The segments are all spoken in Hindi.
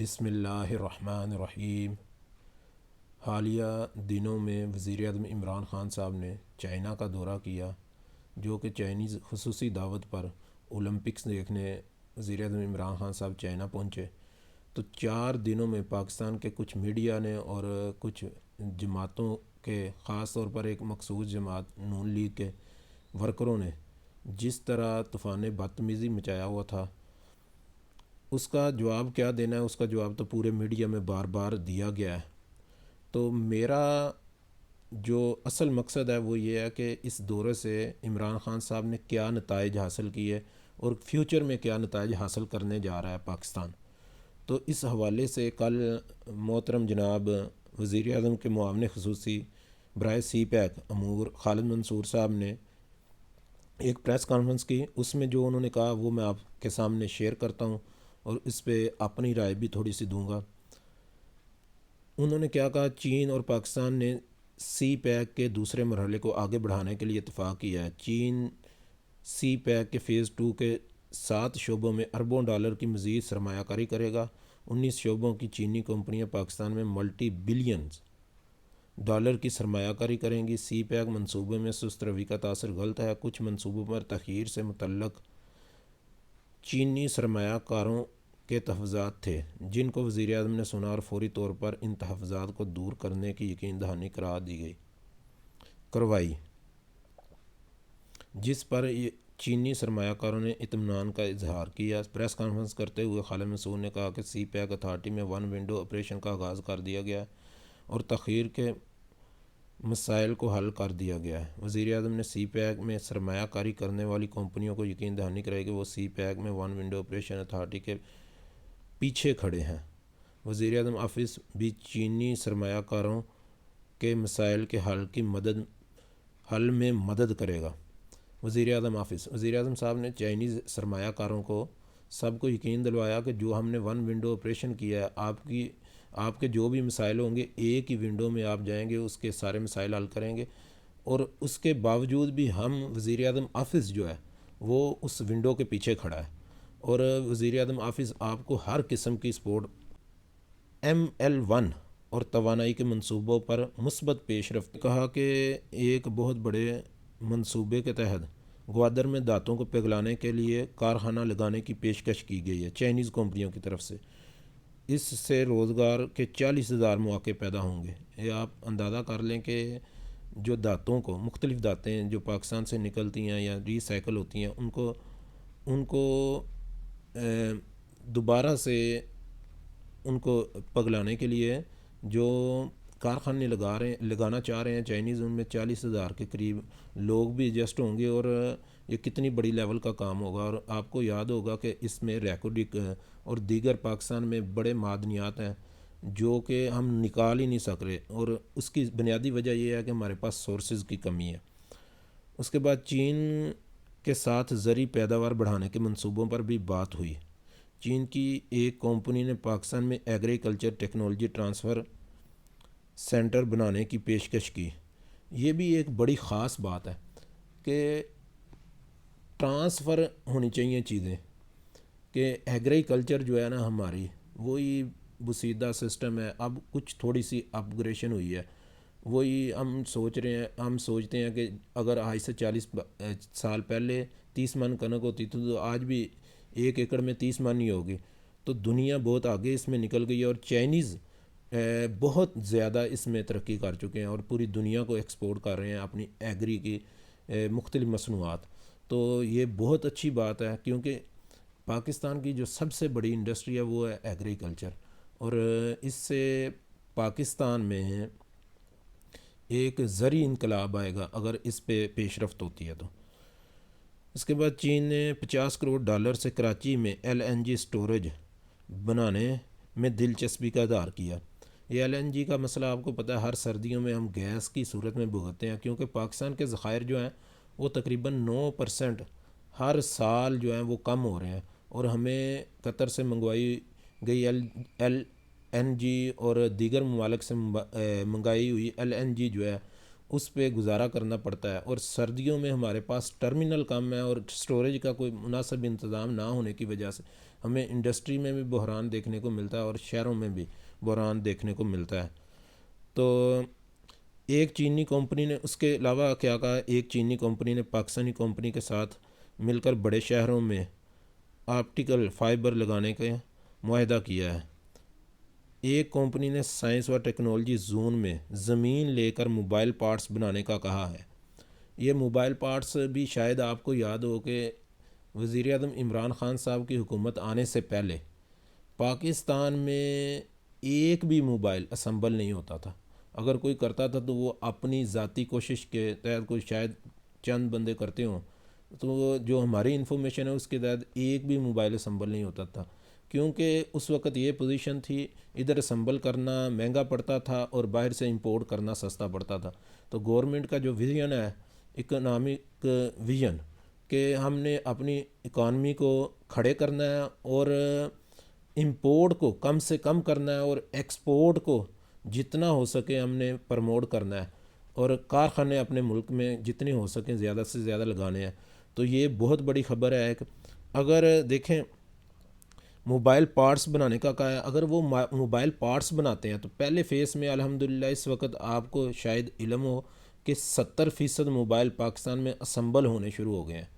बिस्मिल्लाहिर्रहमानिर्रहीम। हालिया दिनों में वज़ीर-ए-आज़म इमरान ख़ान साहब ने चाइना का दौरा किया, जो कि चाइनीज़ ख़ुसूसी दावत पर ओलंपिक्स देखने वज़ीर-ए-आज़म इमरान ख़ान साहब चाइना पहुँचे। तो 4 दिनों में पाकिस्तान के कुछ मीडिया ने और कुछ जमातों के, ख़ास तौर पर एक मखसूस जमात नून लीग के वर्करों ने जिस तरह तूफ़ान बदतमीज़ी मचाया हुआ था, उसका जवाब क्या देना है, उसका जवाब तो पूरे मीडिया में बार बार दिया गया है। तो मेरा जो असल मकसद है वो ये है कि इस दौरे से इमरान ख़ान साहब ने क्या नताइज हासिल किए और फ्यूचर में क्या नताइज हासिल करने जा रहा है पाकिस्तान। तो इस हवाले से कल मोहतरम जनाब वज़ीर आज़म के मुआवन ख़ुसूसी बराए सी पैक अमूर खालिद मंसूर साहब ने एक प्रेस कॉन्फ्रेंस की। उसमें जो उन्होंने कहा वो मैं आपके सामने शेयर करता हूँ और इस पर अपनी राय भी थोड़ी सी दूँगा। उन्होंने क्या कहा, चीन और पाकिस्तान ने सी पैक के दूसरे मरहले को आगे बढ़ाने के लिए इत्तेफाक किया है। चीन सी पैक के फ़ेज़ 2 के 7 शोबों में अरबों डॉलर की मज़ीद सरमायाकारी करेगा। 19 शोबों की चीनी कंपनियां पाकिस्तान में मल्टी बिलियंस डॉलर की सरमायाकारी करेंगी। सी पैक मनसूबे में सुस्त रवि का तासर गलत है। कुछ मनसूबों पर तख़यीर से मुतल्लक चीनी सरमायाकारों के तहफ़्फ़ुज़ात थे, जिनको वज़ीर-ए-आज़म ने सुना और फौरी तौर पर इन तहफ़्फ़ुज़ात को दूर करने की यकीन दहानी करवाई, जिस पर चीनी सरमायाकारों ने इत्मीनान का इजहार किया। प्रेस कॉन्फ्रेंस करते हुए खालिद मंसूर ने कहा कि सी पैक अथॉरिटी में वन विंडो ऑपरेशन का आगाज़ कर दिया गया और तख़यीर के मसाइल को हल कर दिया गया है। वज़ीर-ए-आज़म ने सी पैक में सरमायाकारी करने वाली कंपनियों को यकीन दहानी कराई कि वो सी पैक में वन विंडो ऑपरेशन अथॉरिटी के पीछे खड़े हैं। वज़ीर-ए-आज़म ऑफिस भी चीनी सरमायाकारों के मसाइल के हल में मदद करेगा। वज़ीर-ए-आज़म ऑफिस वज़ीर-ए-आज़म साहब ने चाइनीज़ सरमायाकारों को सबको यकीन दिलवाया कि जो हमने वन विंडो ऑपरेशन किया है, आपके जो भी मसाइल होंगे एक ही विंडो में आप जाएंगे, उसके सारे मसाइल हल करेंगे। और उसके बावजूद भी हम वज़ीर-ए-आज़म ऑफिस जो है वो उस विंडो के पीछे खड़ा है और वज़ीर-ए-आज़म ऑफिस आपको हर किस्म की सपोर्ट ML1 और तवानाई के मंसूबों पर मुस्बत पेशरफ्त। कहा कि एक बहुत बड़े मंसूबे के तहत ग्वादर में दांतों को पिघलाने के लिए कारखाना लगाने की पेशकश की गई है चाइनीज़ कंपनियों की तरफ से। इससे रोज़गार के 40,000 मौके पैदा होंगे। ये आप अंदाज़ा कर लें कि जो दांतों को, मुख्तलिफ़ दांतें जो पाकिस्तान से निकलती हैं या रिसाइकल होती हैं, उनको दोबारा से उनको पिघलाने के लिए जो कारखाने लगाना चाह रहे हैं चाइनीज़, उनमें 40,000 के करीब लोग भी एडजस्ट होंगे और ये कितनी बड़ी लेवल का काम होगा। और आपको याद होगा कि इसमें रैकोडिक और दीगर पाकिस्तान में बड़े मादनियात हैं जो कि हम निकाल ही नहीं सक रहे, और उसकी बुनियादी वजह यह है कि हमारे पास सोर्सेज की कमी है। उसके बाद चीन के साथ ज़री पैदावार बढ़ाने के मंसूबों पर भी बात हुई। चीन की एक कंपनी ने पाकिस्तान में एग्रीकल्चर टेक्नोलॉजी ट्रांसफ़र सेंटर बनाने की पेशकश की। ये भी एक बड़ी ख़ास बात है कि ट्रांसफ़र होनी चाहिए चीज़ें, कि एग्रीकल्चर जो है ना हमारी, वही बुसीदा सिस्टम है। अब कुछ थोड़ी सी अपग्रेडेशन हुई है। वही हम सोचते हैं कि अगर आज से 40 साल पहले 30 मन कनक होती तो आज भी 1 एकड़ में 30 मन ही होगी। तो दुनिया बहुत आगे इसमें निकल गई है और चाइनीज़ बहुत ज़्यादा इसमें तरक्की कर चुके हैं और पूरी दुनिया को एक्सपोर्ट कर रहे हैं अपनी एग्री की मुख्तलिफ़ मसनूआत। तो ये बहुत अच्छी बात है, क्योंकि पाकिस्तान की जो सबसे बड़ी इंडस्ट्री है वो है एग्रीकल्चर, और इससे पाकिस्तान में एक ज़री इनकलाब आएगा अगर इस पे पेशरफ्त होती है। तो इसके बाद चीन ने 50 करोड़ डॉलर से कराची में LNG स्टोरेज बनाने में दिलचस्पी का इज़हार किया। ये LNG का मसला आपको पता है, हर सर्दियों में हम गैस की सूरत में भुगतते हैं, क्योंकि पाकिस्तान के ज़खायर जो हैं वो तकरीबन 9% हर साल जो हैं वो कम हो रहे हैं। और हमें कतर से मंगवाई गई LNG और दीगर ममालिक से मंगाई हुई LNG जो है उस पे गुजारा करना पड़ता है। और सर्दियों में हमारे पास टर्मिनल कम है और स्टोरेज का कोई मुनासिब इंतज़ाम ना होने की वजह से हमें इंडस्ट्री में भी बहरान देखने को मिलता है और शहरों में भी बहरान देखने को मिलता है। तो एक चीनी कंपनी ने, उसके अलावा क्या कहा, एक चीनी कंपनी ने पाकिस्तानी कंपनी के साथ मिलकर बड़े शहरों में ऑप्टिकल फाइबर लगाने का मुआहदा किया है। एक कंपनी ने साइंस व टेक्नोलॉजी जोन में ज़मीन लेकर मोबाइल पार्ट्स बनाने का कहा है। ये मोबाइल पार्ट्स भी शायद आपको याद हो कि वज़ीर आज़म इमरान ख़ान साहब की हुकूमत आने से पहले पाकिस्तान में एक भी मोबाइल असम्बल नहीं होता था। अगर कोई करता था तो वो अपनी ज़ाती कोशिश के तहत, कोई शायद चंद बंदे करते हों, तो जो हमारी इन्फॉर्मेशन है उसके तहत एक भी मोबाइल असम्बल नहीं होता था, क्योंकि उस वक़्त ये पोजीशन थी, इधर असम्बल करना महंगा पड़ता था और बाहर से इंपोर्ट करना सस्ता पड़ता था। तो गवर्नमेंट का जो विज़न है, इकोनॉमिक विज़न, कि हमने अपनी इकॉनमी को खड़े करना है और इंपोर्ट को कम से कम करना है और एक्सपोर्ट को जितना हो सके हमने प्रमोट करना है और कारखाने अपने मुल्क में जितने हो सकें ज़्यादा से ज़्यादा लगाने हैं। तो ये बहुत बड़ी ख़बर है। अगर देखें मोबाइल पार्ट्स बनाने का कहा है, अगर वो मोबाइल पार्ट्स बनाते हैं तो पहले फ़ेज़ में अल्हम्दुलिल्लाह इस वक्त आपको शायद इल्म हो कि 70% मोबाइल पाकिस्तान में असम्बल होने शुरू हो गए हैं।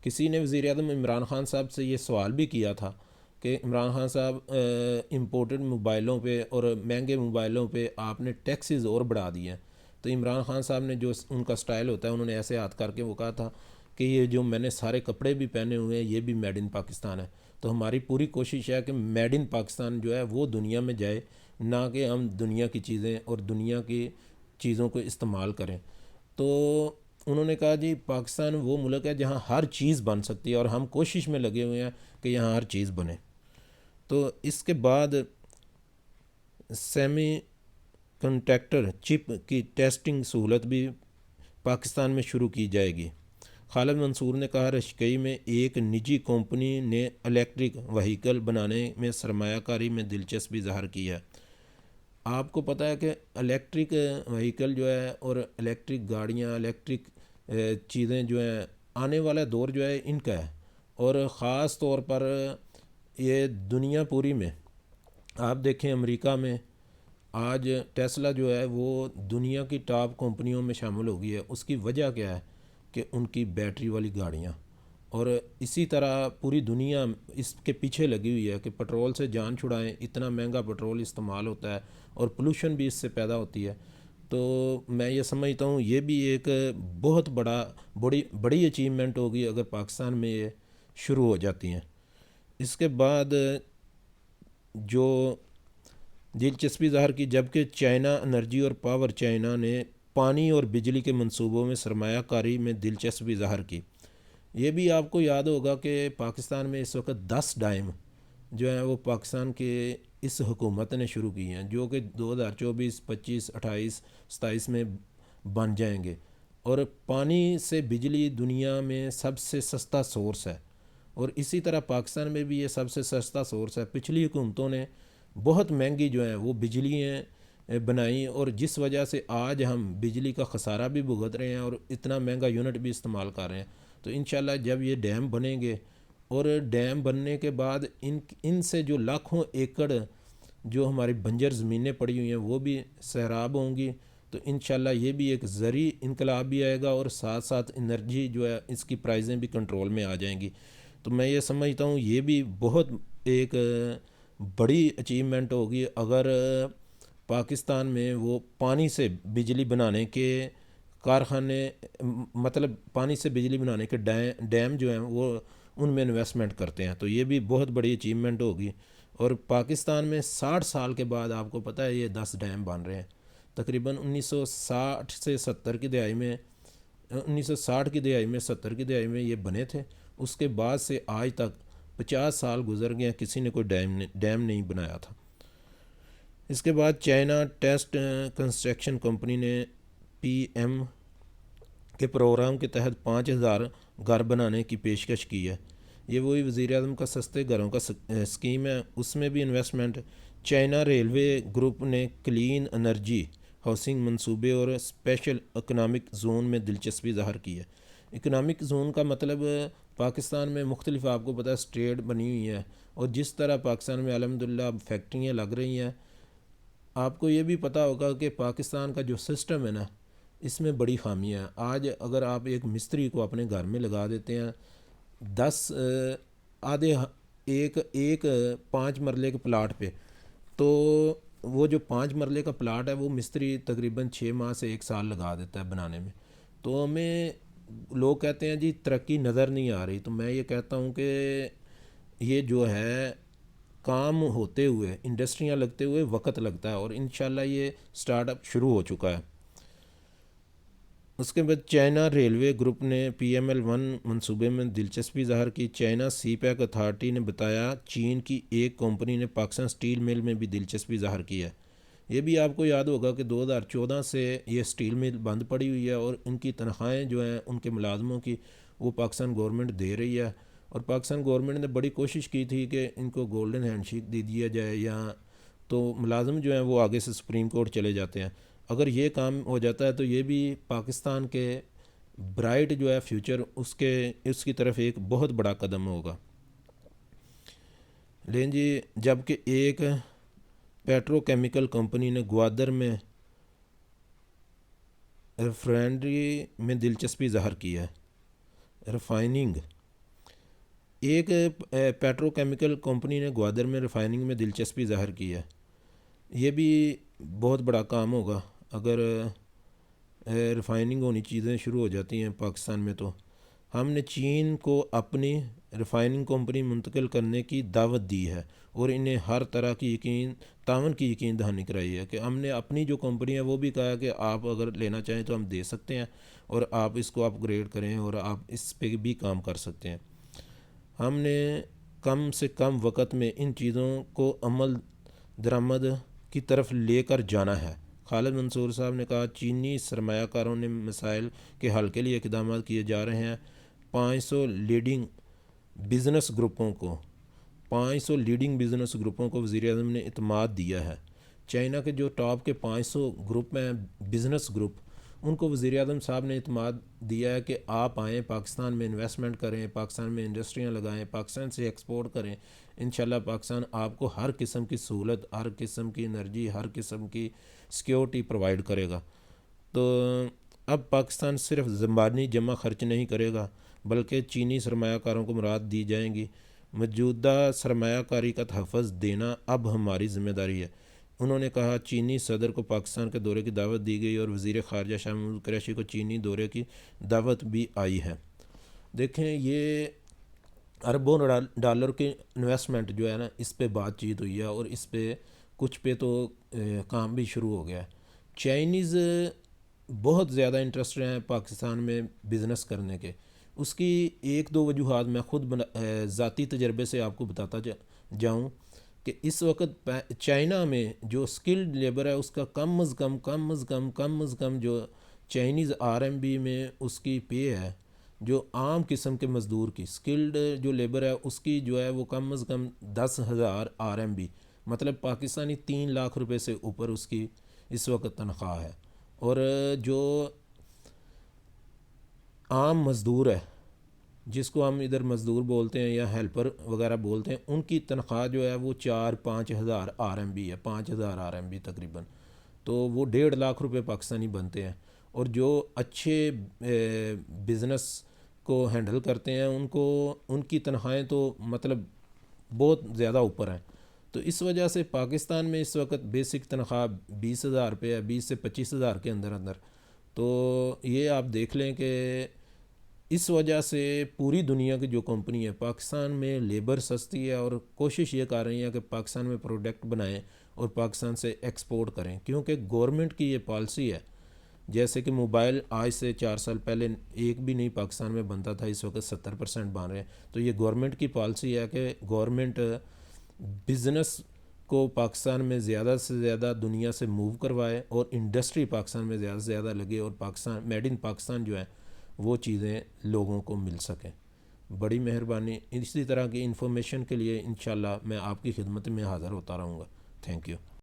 किसी ने वज़ीर आज़म इमरान ख़ान साहब से ये सवाल भी किया था कि इमरान ख़ान साहब इंपोर्टेड मोबाइलों पे और महंगे मोबाइलों पे आपने टैक्सेस और बढ़ा दिए हैं। तो इमरान ख़ान साहब ने, जो उनका स्टाइल होता है, उन्होंने ऐसे हाथ करके वो कहा था कि ये जो मैंने सारे कपड़े भी पहने हुए हैं ये भी मेड इन पाकिस्तान है। तो हमारी पूरी कोशिश है कि मेड इन पाकिस्तान जो है वो दुनिया में जाए, ना कि हम दुनिया की चीज़ें और दुनिया की चीज़ों को इस्तेमाल करें। तो उन्होंने कहा जी पाकिस्तान वो मुल्क है जहाँ हर चीज़ बन सकती है और हम कोशिश में लगे हुए हैं कि यहाँ हर चीज़ बने। तो इसके बाद सेमी कंडक्टर चिप की टेस्टिंग सहूलत भी पाकिस्तान में शुरू की जाएगी। खालिद मंसूर ने कहा रशकई में एक निजी कंपनी ने इलेक्ट्रिक वहीकल बनाने में सरमायाकारी में दिलचस्पी ज़ाहिर की है। आपको पता है कि इलेक्ट्रिक वहीकल जो है और इलेक्ट्रिक गाड़ियाँ, इलेक्ट्रिक चीज़ें जो हैं, आने वाला दौर जो है इनका है। और ख़ास तौर पर ये दुनिया पूरी में आप देखें, अमेरिका में आज टेस्ला जो है वो दुनिया की टॉप कंपनियों में शामिल हो गई है। उसकी वजह क्या है कि उनकी बैटरी वाली गाड़ियाँ। और इसी तरह पूरी दुनिया इसके पीछे लगी हुई है कि पेट्रोल से जान छुड़ाएं, इतना महंगा पेट्रोल इस्तेमाल होता है और पोल्यूशन भी इससे पैदा होती है। तो मैं ये समझता हूँ ये भी एक बहुत बड़ी बड़ी अचीवमेंट होगी अगर पाकिस्तान में ये शुरू हो जाती हैं। इसके बाद जो दिलचस्पी ज़ाहिर की, जबकि चाइना एनर्जी और पावर, चाइना ने पानी और बिजली के मंसूबों में सरमायाकारी में दिलचस्पी ज़ाहिर की। ये भी आपको याद होगा कि पाकिस्तान में इस वक्त 10 डैम जो हैं वो पाकिस्तान के इस हुकूमत ने शुरू की हैं, जो कि 2024, 25, 28, 27 में बन जाएंगे। और पानी से बिजली दुनिया में सबसे सस्ता सोर्स है और इसी तरह पाकिस्तान में भी ये सबसे सस्ता सोर्स है। पिछली हुकूमतों ने बहुत महंगी जो हैं वो बिजलियाँ बनाई और जिस वजह से आज हम बिजली का खसारा भी भुगत रहे हैं और इतना महंगा यूनिट भी इस्तेमाल कर रहे हैं। तो इंशाल्लाह जब ये डैम बनेंगे और डैम बनने के बाद इनसे जो लाखों एकड़ जो हमारी बंजर ज़मीनें पड़ी हुई हैं वो भी सैराब होंगी। तो इंशाल्लाह ये भी एक ज़री इनकलाब भी आएगा और साथ साथ एनर्जी जो है इसकी प्राइजें भी कंट्रोल में आ जाएंगी। तो मैं ये समझता हूँ ये भी बहुत एक बड़ी अचीवमेंट होगी अगर पाकिस्तान में वो पानी से बिजली बनाने के कारखाने, मतलब पानी से बिजली बनाने के डैम जो हैं वो उनमें इन्वेस्टमेंट करते हैं। तो ये भी बहुत बड़ी अचीवमेंट होगी। और पाकिस्तान में 60 साल के बाद आपको पता है ये 10 डैम बन रहे हैं। तकरीबन 1960 से 70 की दहाई में, 1960 की दहाई में, 70 की दहाई में ये बने थे। उसके बाद से आज तक 50 साल गुजर गए, किसी ने कोई डैम नहीं बनाया था। इसके बाद चाइना टेस्ट कंस्ट्रक्शन कंपनी ने पीएम के प्रोग्राम के तहत 5000 घर बनाने की पेशकश की है। ये वही वज़ीर आज़म का सस्ते घरों का स्कीम है, उसमें भी इन्वेस्टमेंट। चाइना रेलवे ग्रुप ने क्लीन एनर्जी हाउसिंग मंसूबे और स्पेशल इकनॉमिक ज़ोन में दिलचस्पी ज़ाहिर की है। इकनॉमिक ज़ोन का मतलब पाकिस्तान में मुख्तलिफ आपको पता है स्टेट बनी हुई है, और जिस तरह पाकिस्तान में अल्हम्दुलिल्लाह फैक्ट्रियाँ लग रही हैं, आपको ये भी पता होगा कि पाकिस्तान का जो सिस्टम है ना, इसमें बड़ी खामियाँ हैं। आज अगर आप एक मिस्त्री को अपने घर में लगा देते हैं 10 आधे एक एक 5 मरले के प्लाट पे, तो वो जो 5 मरले का प्लाट है वो मिस्त्री तकरीबन 6 माह से 1 साल लगा देता है बनाने में। तो हमें लोग कहते हैं जी तरक्की नज़र नहीं आ रही, तो मैं ये कहता हूँ कि ये जो है काम होते हुए, इंडस्ट्रियाँ लगते हुए वक्त लगता है, और इंशाल्लाह ये स्टार्टअप शुरू हो चुका है। उसके बाद चाइना रेलवे ग्रुप ने PML-1 मंसूबे में दिलचस्पी ज़ाहिर की। चाइना सीपैक अथॉरिटी ने बताया चीन की एक कंपनी ने पाकिस्तान स्टील मिल में भी दिलचस्पी ज़ाहिर की है। ये भी आपको याद होगा कि 2014 से ये स्टील मिल बंद पड़ी हुई है, और इनकी तनख्वाहें जो हैं उनके मुलाजमों की वो पाकिस्तान गवर्नमेंट दे रही है। और पाकिस्तान गवर्नमेंट ने बड़ी कोशिश की थी कि इनको गोल्डन हैंडशेक दे दिया जाए, या तो मुलाजम जो हैं वो आगे से सुप्रीम कोर्ट चले जाते हैं। अगर ये काम हो जाता है तो ये भी पाकिस्तान के ब्राइट जो है फ्यूचर उसकी तरफ एक बहुत बड़ा कदम होगा। लेकिन जी जबकि एक पेट्रोकेमिकल कंपनी ने ग्वादर में रिफाइनरी में दिलचस्पी ज़ाहिर की है। रिफाइनिंग एक पेट्रोकेमिकल कंपनी ने ग्वादर में रिफाइनिंग में दिलचस्पी ज़ाहिर की है। ये भी बहुत बड़ा काम होगा अगर रिफाइनिंग होनी चीज़ें शुरू हो जाती हैं पाकिस्तान में। तो हमने चीन को अपनी रिफाइनिंग कंपनी मुंतकिल करने की दावत दी है, और इन्हें हर तरह की तावन की यकीन दहानी कराई है कि हमने अपनी जो कंपनी है वो भी कहा कि आप अगर लेना चाहें तो हम दे सकते हैं, और आप इसको अपग्रेड करें और आप इस पे भी काम कर सकते हैं। हमने कम से कम वक़्त में इन चीज़ों को अमल दरामद की तरफ लेकर जाना है। खालिद मंसूर साहब ने कहा चीनी सरमायाकारों ने मसाइल के हल के लिए इक़दाम किए जा रहे हैं। 500 लीडिंग बिज़नेस ग्रुपों को 500 लीडिंग बिज़नेस ग्रुपों को वज़ीर-ए-आज़म ने इत्मीनान दिया है। चाइना के जो टॉप के 500 ग्रुप हैं बिज़नेस ग्रुप, उनको वज़ीर-ए-आज़म साहब ने इत्मीनान दिया है कि आप आएँ, पाकिस्तान में इन्वेस्टमेंट करें, पाकिस्तान में इंडस्ट्रियाँ लगाएं, पाकिस्तान से एक्सपोर्ट करें। इंशाल्लाह पाकिस्तान आपको हर किस्म की सहूलत, हर किस्म की एनर्जी, हर किस्म की सिक्योरिटी प्रोवाइड करेगा। तो अब पाकिस्तान सिर्फ ज़बानी जमा खर्च नहीं करेगा, बल्कि चीनी सरमायाकारों को मुराद दी जाएंगी। मौजूदा सरमायाकारी का तहफ़्फ़ुज़ देना अब हमारी ज़िम्मेदारी है। उन्होंने कहा चीनी सदर को पाकिस्तान के दौरे की दावत दी गई, और वज़ीर ख़ारजा शाह महमूद कुरैशी को चीनी दौरे की दावत भी आई है। देखें, ये अरबों डॉलर की इन्वेस्टमेंट जो है ना, इस पे बातचीत हुई है, और इस पे कुछ पे तो काम भी शुरू हो गया है। चाइनीज़ बहुत ज़्यादा इंटरेस्ट हैं पाकिस्तान में बिज़नेस करने के। उसकी एक दो वजूहात मैं ख़ुद ज़ाती तजर्बे से आपको बताता जाऊँ कि इस वक्त चाइना में जो स्किल्ड लेबर है उसका कम अज़ कम जो चाइनीज़ RMB में उसकी पे है, जो आम किस्म के मज़दूर की स्किल्ड जो लेबर है उसकी जो है वो कम अज़ कम 10,000 RMB, मतलब पाकिस्तानी 3 लाख रुपए से ऊपर उसकी इस वक्त तनख्वाह है। और जो आम मज़दूर है, जिसको हम इधर मज़दूर बोलते हैं या हेल्पर वगैरह बोलते हैं, उनकी तनख्वाह जो है वो 4-5 हज़ार RMB है, 5,000 RMB तकरीबन। तो वो 1.5 लाख रुपए पाकिस्तानी बनते हैं। और जो अच्छे बिज़नेस को हैंडल करते हैं उनको उनकी तनख्वाहें तो मतलब बहुत ज़्यादा ऊपर हैं। तो इस वजह से पाकिस्तान में इस वक्त बेसिक तनख्वाह 20,000 रुपये है, 20 से 25,000 के अंदर अंदर। तो ये आप देख लें कि इस वजह से पूरी दुनिया की जो कंपनी है, पाकिस्तान में लेबर सस्ती है और कोशिश ये कर रही है कि पाकिस्तान में प्रोडक्ट बनाएं और पाकिस्तान से एक्सपोर्ट करें, क्योंकि गवर्नमेंट की ये पॉलिसी है। जैसे कि मोबाइल आज से 4 साल पहले एक भी नहीं पाकिस्तान में बनता था, इस वक्त 70% बन रहे हैं। तो ये गवर्नमेंट की पॉलिसी है कि गवर्नमेंट बिज़नेस को पाकिस्तान में ज़्यादा से ज़्यादा दुनिया से मूव करवाए, और इंडस्ट्री पाकिस्तान में ज़्यादा से ज़्यादा लगे, और पाकिस्तान मेड इन पाकिस्तान जो है वो चीज़ें लोगों को मिल सकें। बड़ी मेहरबानी। इसी तरह की इन्फॉर्मेशन के लिए इंशाल्लाह मैं आपकी खिदमत में हाज़िर होता रहूँगा। Thank you.